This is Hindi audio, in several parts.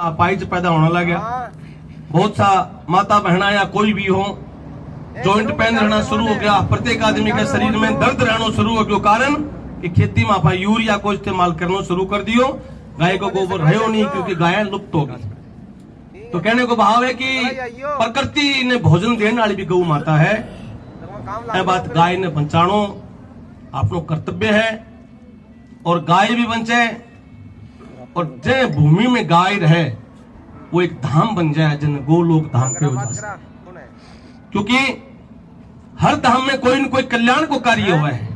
अपाइज पैदा होने लगा। बहुत सा माता बहना या कोई भी हो जॉइंट पेन रहना शुरू हो गया। प्रत्येक आदमी के शरीर में दर्द रहना शुरू हो गया। कारण कि खेती में आप यूरिया को इस्तेमाल करना शुरू कर दियो। गाय को गोबर रहो नहीं क्योंकि गाय लुप्त हो गई। तो कहने को भाव है कि प्रकृति ने भोजन देने वाली भी गौ माता है। यह बात गाय ने बचानो आपनो कर्तव्य है और गाय भी बचे और जे भूमि में गाय रहे वो एक धाम बन जाए जिन गोलोक धाम के वजह से। क्योंकि हर धाम में कोई न कोई कल्याण को कार्य हुआ है,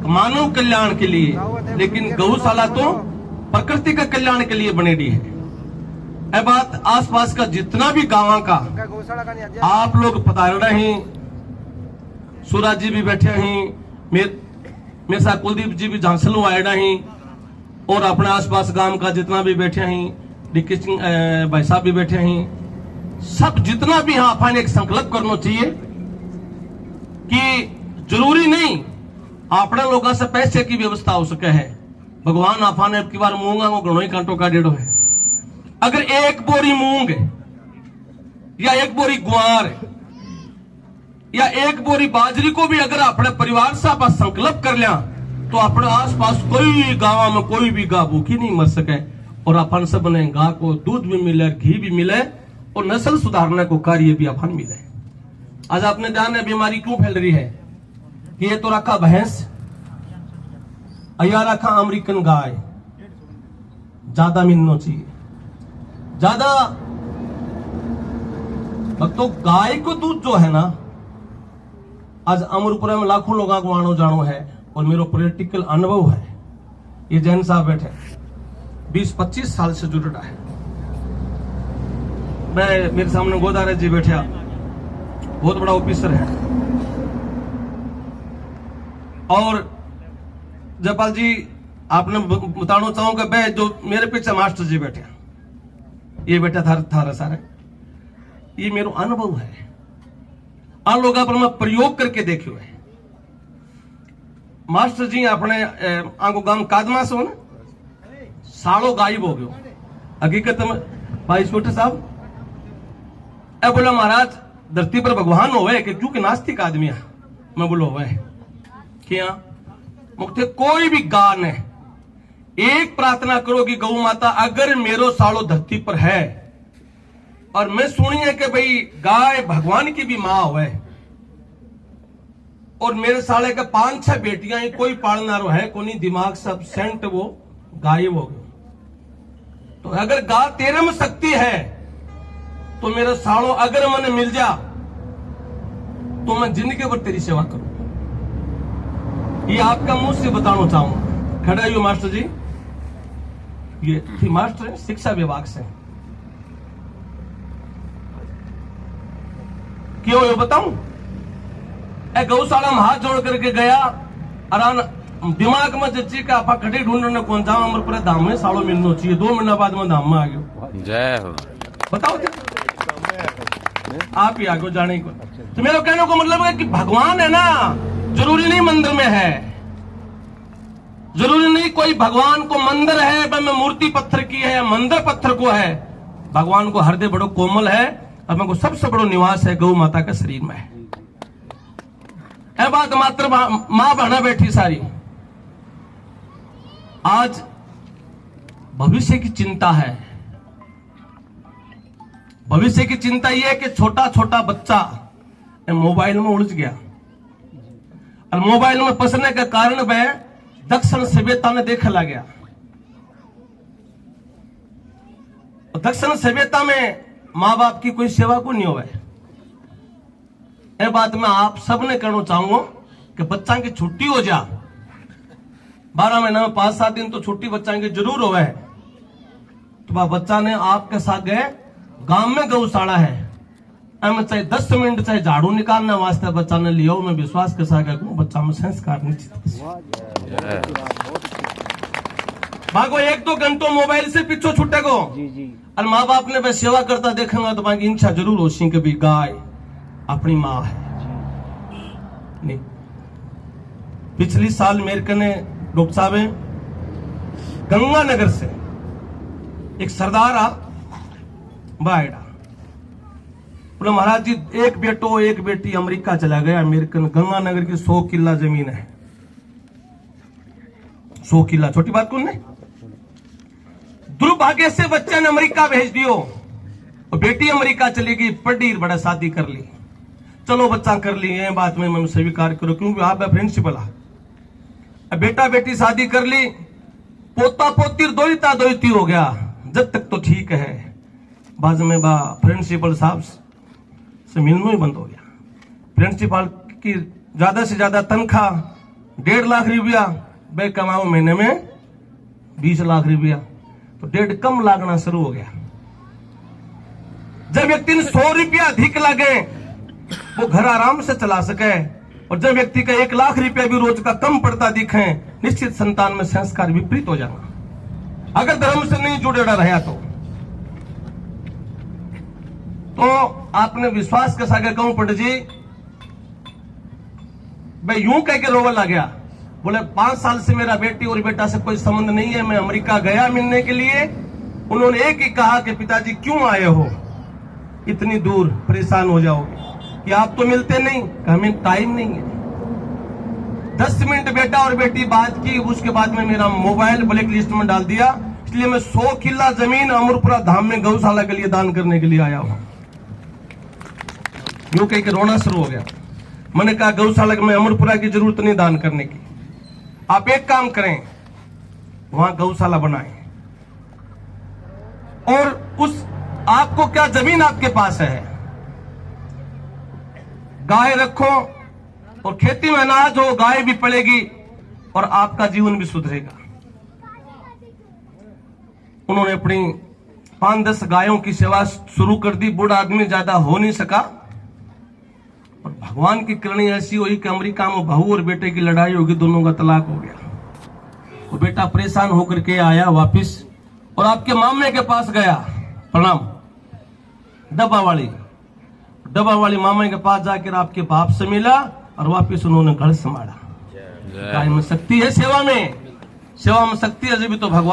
मानव कल्याण के लिए, लेकिन गौशाला तो प्रकृति का कल्याण के लिए बनेगी है। यह बात आसपास का जितना भी गांव का आप लोग पधार रहे हैं, सूरज जी भी बैठे हैं, मेरे साथ कुलदीप जी भी झांसलू आए हैं और अपने आसपास गांव का जितना भी बैठे हैं, डीके सिंह भाई साहब भी बैठे हैं। सब जितना भी यहाँ अपन एक संकल्प करना चाहिए कि जरूरी नहीं अपने लोगों से पैसे की व्यवस्था हो सके है। भगवान आपा ने की बार मूंगा को घणो ही कांटो का डेढ़ो है। अगर एक बोरी मूंग या एक बोरी गुआर या एक बोरी बाजरी को भी अगर अपने परिवार से आप संकल्प कर लिया तो अपने आसपास कोई गांव में कोई भी गा भूखी नहीं मर सके और अपन सब ने गा को दूध भी मिले, घी भी मिले और नस्ल सुधारने को कार्य भी अपन मिले। आज आपने जाने बीमारी क्यों फैल रही है कि ये तो रखा भैंस या रखा अमेरिकन गाय, ज्यादा मिलना चाहिए ज्यादा। तो गाय को दूध जो है ना, आज अमरपुरा में लाखों लोगों को आनो जानो है और मेरा पॉलिटिकल अनुभव है। ये जैन साहब बैठे 20-25 साल से जुड़ा है। मैं मेरे सामने गोदारे जी बैठे, बहुत बड़ा ऑफिसर है। और जयपाल जी आपने बताना चाहूंगा मैं जो मेरे पीछे मास्टर जी बैठे, ये बेटा थारा सारे, ये मेरा अनुभव है। आन लोगों पर मैं प्रयोग करके देखियो है। मास्टर जी अपने आंगो गांव कादमा से हो ना, सालों गायब हो गयो। हकीकत में भाई छोटे साहब ए बोला महाराज धरती पर भगवान होवे कि क्योंकि नास्तिक आदमी है। मैं बोलो होवे क्या मुख्य कोई भी गा ने एक प्रार्थना करो कि गौ माता अगर मेरो सालों धरती पर है और मैं सुनी है कि भाई गाय भगवान की भी मां हुए और मेरे साले के 5-6 बेटियां ही कोई पालना है कोई दिमाग सब सेंट वो गायब हो गए। तो अगर गा तेरे में शक्ति है तो मेरे सालों अगर मैंने मिल जा तो मैं जिंदगी भर तेरी सेवा करूं। ये आपका मुंह से बताना चाहूंगा। खड़ा हुई मास्टर जी, ये थी मास्टर शिक्षा विभाग से। क्यों ये बताऊं? गौशाला में हाथ जोड़ करके गया और दिमाग में जच्ची का आपा खड़ी ढूंढने कौन जाओ अमर पूरे धाम में सालों मिलना चाहिए। 2 महीना बाद में धाम में आ गयो। जय हो। बताओ आप ही आगे जाने को। तो मेरा कहने को मतलब है कि भगवान है ना, जरूरी नहीं मंदिर में है, जरूरी नहीं कोई भगवान को मंदिर है मैं मूर्ति पत्थर की है या मंदिर पत्थर को है। भगवान को हृदय बड़ो कोमल है और मेरे को सबसे बड़ो निवास है गौ माता के शरीर में है। बात मात्र मां बहना बैठी सारी। आज भविष्य की चिंता है। भविष्य की चिंता यह है कि छोटा छोटा बच्चा मोबाइल में उलझ गया और मोबाइल में फंसने के कारण वह दक्षिण सभ्यता ने देखने लग गया। दक्षिण सभ्यता में मां बाप की कोई सेवा को नहीं हुआ है। यह बात मैं आप सबने कहना चाहूंगा कि बच्चा की छुट्टी हो जा 12 महीना में 5-7 दिन तो छुट्टी बच्चा की जरूर हो है। तो बच्चा ने आपके साथ गए गांव में गौशाला है, चाहे 10 मिनट चाहे झाड़ू निकालने वास्ते बच्चा ने लियो। मैं विश्वास के साथ कहूं बच्चा में संस्कार निश्चित भागो 1-2 घंटों मोबाइल से पीछे छूटे को और माँ बाप ने बस सेवा करता देखेंगे तो बाकी इच्छा जरूर होशी कि भी गाय अपनी माँ है। नहीं पिछली साल मेरे कने डॉक्टर साहब गंगानगर से एक सरदार आ बायडा बोले महाराज जी एक बेटो एक बेटी अमेरिका चला गया। अमेरिकन गंगानगर की 100 किला जमीन है। 100 किला छोटी बात कौन नहीं। दुर्भाग्य से बच्चे ने अमेरिका भेज दियो और बेटी अमेरिका चली गई, पढ़ी, बड़ा शादी कर ली। चलो बच्चा कर ली, ये बात में मैं स्वीकार करो क्योंकि आप प्रिंसिपल आ। बेटा बेटी शादी कर ली, पोता पोती दोईता दोईती हो गया, जब तक तो ठीक है। बाद में बा प्रिंसिपल साहब से मिलना ही बंद हो गया। प्रिंसिपल की ज्यादा से ज्यादा तनख्वाह 1.5 लाख रुपया, वे कमाओ महीने में 20 लाख रुपया, तो 1.5 कम लागना शुरू हो गया। जब व्यक्ति ने 100 रुपया अधिक लगे वो घर आराम से चला सके, और जब व्यक्ति का 1 लाख रुपया भी रोज का कम पड़ता दिखे, निश्चित संतान में संस्कार विपरीत हो जाना अगर धर्म से नहीं जुड़ेड़ा रहा तो आपने विश्वास के साथ कहूं पंडित जी, भाई यूं कह के रोवल आ गया। बोले 5 साल से मेरा बेटी और बेटा से कोई संबंध नहीं है, मैं अमेरिका गया मिलने के लिए। उन्होंने एक ही कहा कि पिताजी क्यों आए हो इतनी दूर, परेशान हो जाओगे कि आप तो मिलते नहीं, हमें टाइम नहीं है। 10 मिनट बेटा और बेटी बात की, उसके बाद में मेरा मोबाइल ब्लैक लिस्ट में डाल दिया, इसलिए मैं 100 किला जमीन अमरपुरा धाम में गौशाला के लिए दान करने के लिए आया हूं। यूं कह के रोना शुरू हो गया। मैंने कहा गौशाला में अमरपुरा की जरूरत नहीं दान करने की, आप एक काम करें वहां गौशाला बनाएं, और उस आपको क्या जमीन आपके पास है, गाय रखो और खेती में अनाज हो, गाय भी पड़ेगी और आपका जीवन भी सुधरेगा। उन्होंने अपनी 5-10 गायों की सेवा शुरू कर दी। बूढ़ा आदमी ज्यादा हो नहीं सका, और भगवान की करनी ऐसी हुई कि अमेरिका में बहू और बेटे की लड़ाई होगी, दोनों का तलाक हो गया। वो बेटा परेशान होकर के आया वापिस और आपके मामे के पास गया, प्रणाम, डब्बा वाली मामा के पास जाकर आपके बाप से मिला और वापिस उन्होंने घर संभाला। काय में शक्ति है सेवा में शक्ति है, जब भी तो भगवान